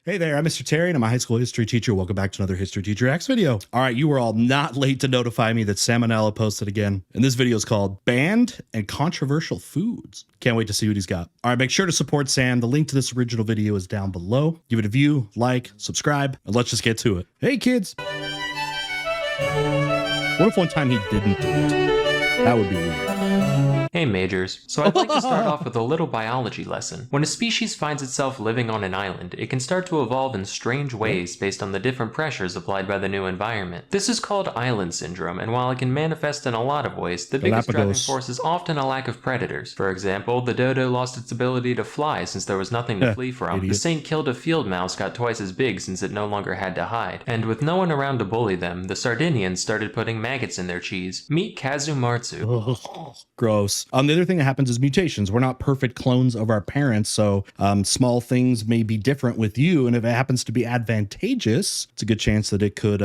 Hey there, I'm Mr. Terry, and I'm a high school history teacher. Welcome back to another History Teacher X video. All right, you were all not late to notify me that Salmonella posted again. And this video is called Banned and Controversial Foods. Can't wait to see what he's got. All right, make sure to support Sam. The link to this original video is down below. Give it a view, like, subscribe, and let's just get to it. Hey, kids. What if one time he didn't do it? That would be weird. Hey Majors, so I'd like to start off with a little biology lesson. When a species finds itself living on an island, it can start to evolve in strange ways based on the different pressures applied by the new environment. This is called island syndrome, and while it can manifest in a lot of ways, the biggest driving force is often a lack of predators. For example, the dodo lost its ability to fly since there was nothing to flee from. Idiot. The saint killed a field mouse got twice as big since it no longer had to hide. And with no one around to bully them, the Sardinians started putting maggots in their cheese. Meet Casu Marzu. Gross. The other thing that happens is mutations. We're not perfect clones of our parents, so small things may be different with you, and if it happens to be advantageous, it's a good chance that it could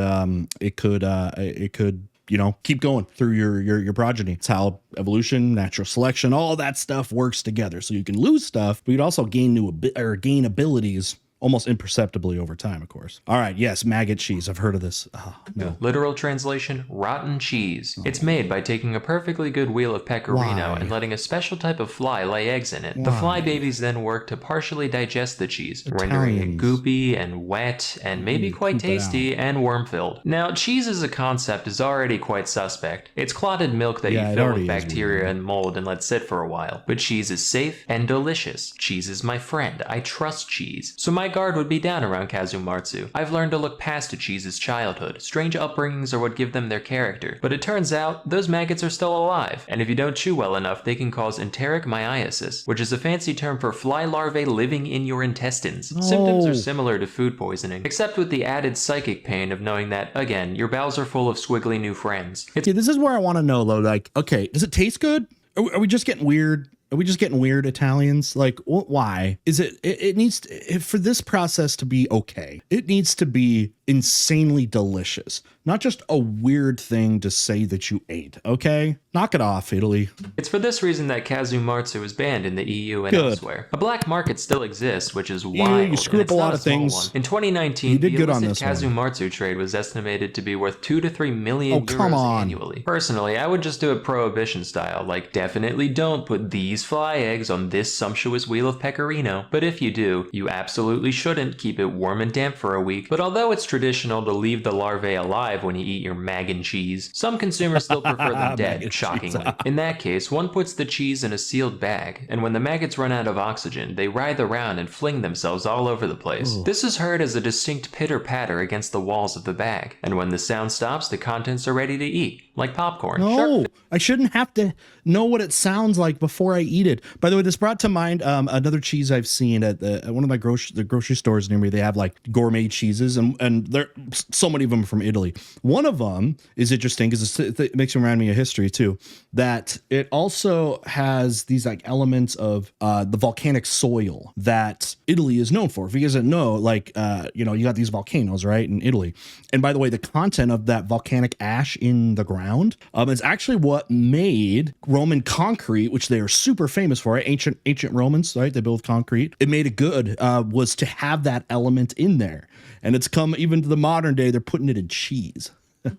you know, keep going through your progeny. It's how evolution, natural selection, all that stuff works together. So you can lose stuff, but you'd also gain gain abilities almost imperceptibly over time, of course. All right, yes, maggot cheese. I've heard of this. Oh, no. Literal translation, rotten cheese. It's made by taking a perfectly good wheel of pecorino and letting a special type of fly lay eggs in it. The fly babies then work to partially digest the cheese, rendering it goopy and wet and maybe quite tasty and worm-filled. Now, cheese as a concept is already quite suspect. It's clotted milk that you fill with bacteria and mold and let sit for a while. But cheese is safe and delicious. Cheese is my friend. I trust cheese. So my guard would be down around Casu Marzu. I've learned to look past a cheese's childhood. Strange upbringings are what give them their character. But it turns out, those maggots are still alive. And if you don't chew well enough, they can cause enteric myiasis, which is a fancy term for fly larvae living in your intestines. Symptoms are similar to food poisoning, except with the added psychic pain of knowing that, again, your bowels are full of squiggly new friends. See, this is where I want to know, though, like, okay, does it taste good? Are we just getting weird? Are we just getting weird Italians? Like, why? Is it needs to, for this process to be okay, it needs to be insanely delicious. Not just a weird thing to say that you ate, okay? Knock it off, Italy. It's for this reason that Casu Marzu is banned in the EU and elsewhere. A black market still exists, which is wild. You screw up a lot of things. In 2019, the illicit Casu Marzu trade was estimated to be worth 2 to 3 million euros annually. Personally, I would just do it prohibition style, like definitely don't put these fly eggs on this sumptuous wheel of pecorino. But if you do, you absolutely shouldn't keep it warm and damp for a week. But although it's traditional to leave the larvae alive when you eat your mag and cheese, some consumers still prefer them dead, shockingly. In that case, one puts the cheese in a sealed bag, and when the maggots run out of oxygen, they writhe around and fling themselves all over the place. This is heard as a distinct pitter-patter against the walls of the bag, and when the sound stops, the contents are ready to eat, like popcorn. No, I shouldn't have to know what it sounds like before I eat it. By the way, this brought to mind another cheese I've seen at one of my grocery stores near me. They have like gourmet cheeses, and there so many of them from Italy. One of them is interesting because it makes me remind me of history too. That it also has these like elements of the volcanic soil that Italy is known for. If you guys didn't know, like you know, you got these volcanoes right in Italy, and by the way, the content of that volcanic ash in the ground is actually what made Roman concrete, which they are super famous for. Right? Ancient Romans, right? They built concrete. It made it good was to have that element in there, and it's come even to the modern day. They're putting it in cheese.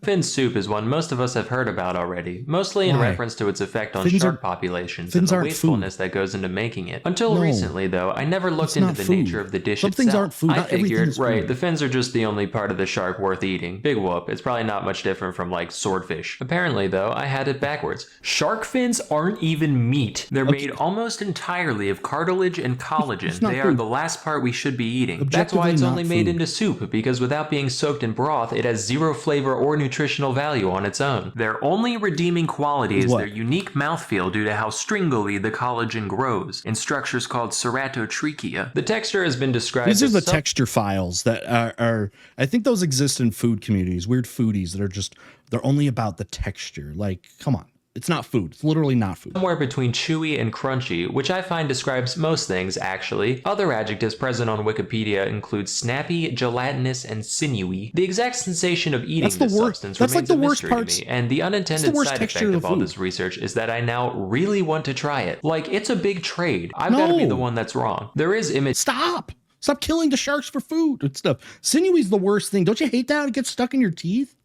Fin soup is one most of us have heard about already, mostly in reference to its effect on shark populations and the wastefulness that goes into making it. Until recently, though, I never looked into the nature of the dish itself. Some things aren't food. I figured, the fins are just the only part of the shark worth eating. Big whoop, it's probably not much different from, like, swordfish. Apparently, though, I had it backwards. Shark fins aren't even meat. They're made almost entirely of cartilage and collagen. They are the last part we should be eating. That's why it's only made into soup, because without being soaked in broth, it has zero flavor or nutritional value on its own. Their only redeeming quality is their unique mouthfeel due to how stringily the collagen grows in structures called ceratotrichia. The texture has been described as these are the texture files that are I think those exist in food communities, weird foodies that are just, they're only about the texture. Like, come on. It's not food. It's literally not food. Somewhere between chewy and crunchy, which I find describes most things, actually. Other adjectives present on Wikipedia include snappy, gelatinous, and sinewy. The exact sensation of eating this substance remains a mystery to me, and the unintended side effect of all this research is that I now really want to try it. Like, it's a big trade. I've got to be the one that's wrong. There is image— Stop! Stop killing the sharks for food and stuff. Sinewy's the worst thing. Don't you hate that? It gets stuck in your teeth.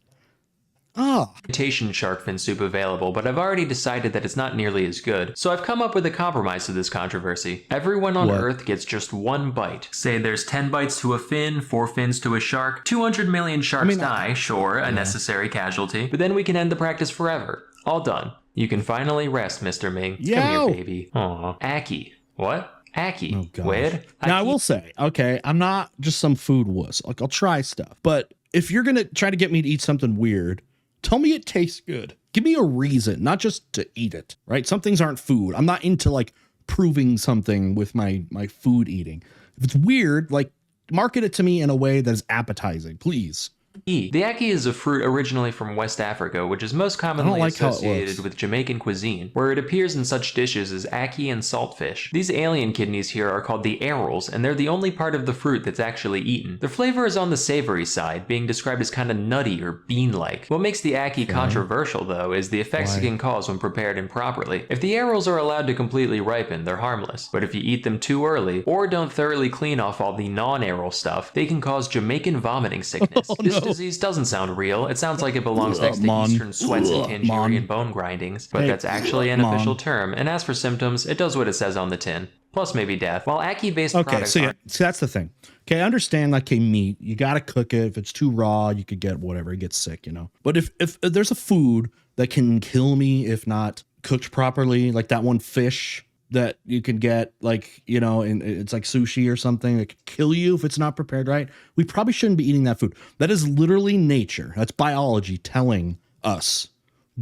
Ah. Imitation shark fin soup available, but I've already decided that it's not nearly as good. So I've come up with a compromise to this controversy. Everyone on Earth gets just one bite. Say there's 10 bites to a fin, 4 fins to a shark, 200 million sharks die, sure, a necessary casualty, but then we can end the practice forever. All done. You can finally rest, Mr. Ming. Come here, baby. Aw. Ackee. What? Ackee. Oh, Where? Now I will say, okay, I'm not just some food wuss. Like, I'll try stuff. But if you're going to try to get me to eat something weird, tell me it tastes good. Give me a reason, not just to eat it, right? Some things aren't food. I'm not into like proving something with my food eating. If it's weird, like market it to me in a way that is appetizing, please. The ackee is a fruit originally from West Africa, which is most commonly associated with Jamaican cuisine, where it appears in such dishes as ackee and saltfish. These alien kidneys here are called the arils, and they're the only part of the fruit that's actually eaten. Their flavor is on the savory side, being described as kind of nutty or bean-like. What makes the ackee controversial, though, is the effects it can cause when prepared improperly. If the arils are allowed to completely ripen, they're harmless, but if you eat them too early, or don't thoroughly clean off all the non-aril stuff, they can cause Jamaican vomiting sickness. This disease doesn't sound real. It sounds like it belongs next to Eastern sweats and Tangerine bone grindings, but that's actually an official term, and as for symptoms, it does what it says on the tin. Plus maybe death. While ackee-based products so that's the thing. Okay, I understand like meat, you got to cook it. If it's too raw, you could get whatever, you get sick, you know. But if there's a food that can kill me if not cooked properly, like that one fish that you can get, like, you know, and it's like sushi or something that could kill you if it's not prepared right, we probably shouldn't be eating that food. That is literally nature. That's biology telling us,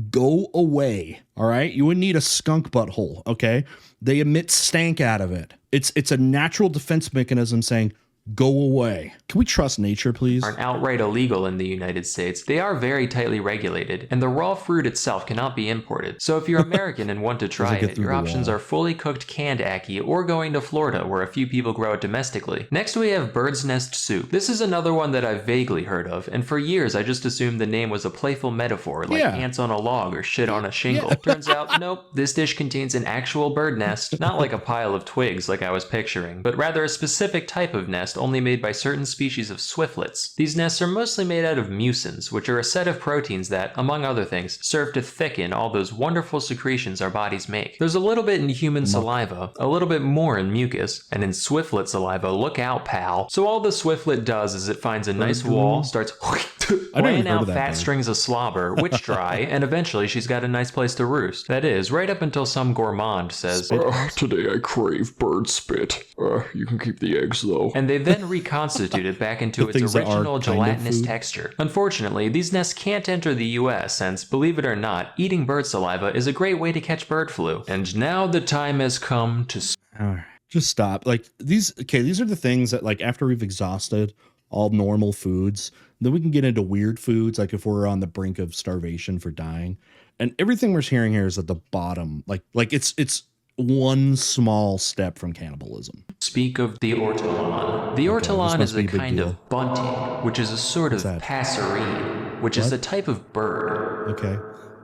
go away. All right, you wouldn't need a skunk butthole. Okay, they emit stank out of it. It's a natural defense mechanism saying, go away. Can we trust nature, please? Aren't outright illegal in the United States. They are very tightly regulated, and the raw fruit itself cannot be imported. So if you're American and want to try it, your options are fully cooked canned ackee or going to Florida, where a few people grow it domestically. Next we have bird's nest soup. This is another one that I've vaguely heard of, and for years I just assumed the name was a playful metaphor, like ants on a log or shit on a shingle. Turns out, nope, this dish contains an actual bird nest, not like a pile of twigs like I was picturing, but rather a specific type of nest only made by certain species of swiftlets. These nests are mostly made out of mucins, which are a set of proteins that, among other things, serve to thicken all those wonderful secretions our bodies make. There's a little bit in human saliva, a little bit more in mucus, and in swiftlet saliva, look out, pal. So all the swiftlet does is it finds a nice wall, starts laying out fat strings of slobber, which dry, and eventually she's got a nice place to roost. That is, right up until some gourmand says, today I crave bird spit. You can keep the eggs though. And they then reconstitute it back into its original gelatinous texture. Unfortunately, these nests can't enter the US since, believe it or not, eating bird saliva is a great way to catch bird flu. And now the time has come to... Just stop. Like these are the things that, like, after we've exhausted all normal foods, then we can get into weird foods, like if we're on the brink of starvation for dying. And everything we're hearing here is at the bottom. Like it's one small step from cannibalism. Speak of the ortolan. The ortolan is a kind of bunting, which is a sort of passerine, which is a type of bird. Okay.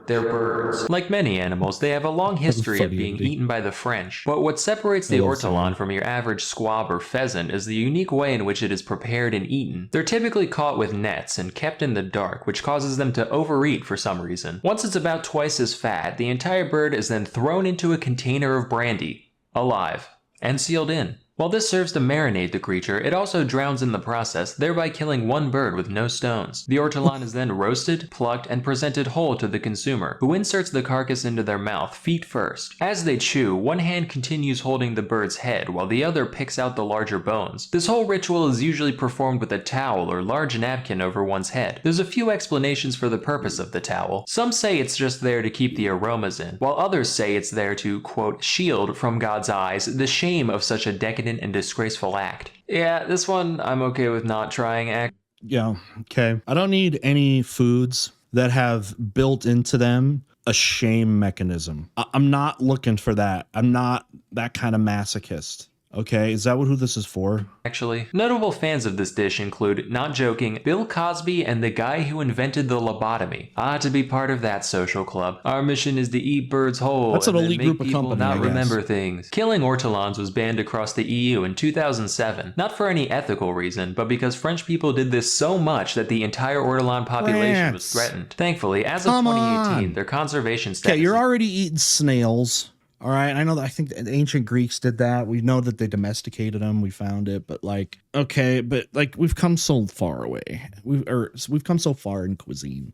They're birds. Like many animals, they have a long history of being eaten by the French. But what separates the ortolan from your average squab or pheasant is the unique way in which it is prepared and eaten. They're typically caught with nets and kept in the dark, which causes them to overeat for some reason. Once it's about twice as fat, the entire bird is then thrown into a container of brandy, alive, and sealed in. While this serves to marinate the creature, it also drowns in the process, thereby killing one bird with no stones. The ortolan is then roasted, plucked, and presented whole to the consumer, who inserts the carcass into their mouth, feet first. As they chew, one hand continues holding the bird's head, while the other picks out the larger bones. This whole ritual is usually performed with a towel or large napkin over one's head. There's a few explanations for the purpose of the towel. Some say it's just there to keep the aromas in, while others say it's there to, quote, shield from God's eyes the shame of such a decadent and disgraceful act. Yeah, this one I'm okay with not trying. Yeah, okay. I don't need any foods that have built into them a shame mechanism. I'm not looking for that. I'm not that kind of masochist. Okay, is that who this is for? Actually, notable fans of this dish include, not joking, Bill Cosby and the guy who invented the lobotomy. To be part of that social club. Our mission is to eat birds whole That's an and then elite make group of people company, not I guess. remember things. Killing ortolans was banned across the EU in 2007, not for any ethical reason, but because French people did this so much that the entire ortolan population was France. threatened. Thankfully, as of Come 2018, on. their conservation status. Okay, you're already eating snails. All right, I know that. I think the ancient Greeks did that. We know that they domesticated them. We found it, but like, okay, but like we've come so far away. We've come so far in cuisine.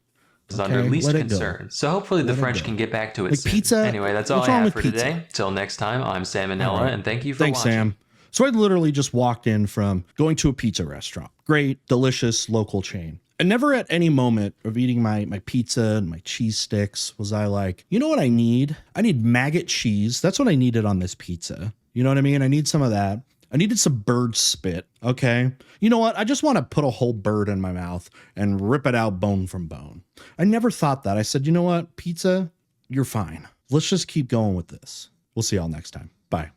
Is under least let it go. concern. So hopefully the Let it French go. can get back to it Like soon. pizza? Anyway, that's all What's I wrong have with for pizza? today. Till next time, I'm Salmonella, All right. and thank you for Thanks, watching. Sam. So I literally just walked in from going to a pizza restaurant. Great, delicious local chain. And never at any moment of eating my pizza and my cheese sticks was I like, you know what I need? I need maggot cheese. That's what I needed on this pizza. You know what I mean? I need some of that. I needed some bird spit. Okay. You know what? I just want to put a whole bird in my mouth and rip it out bone from bone. I never thought that. I said, you know what? Pizza, you're fine. Let's just keep going with this. We'll see y'all next time. Bye.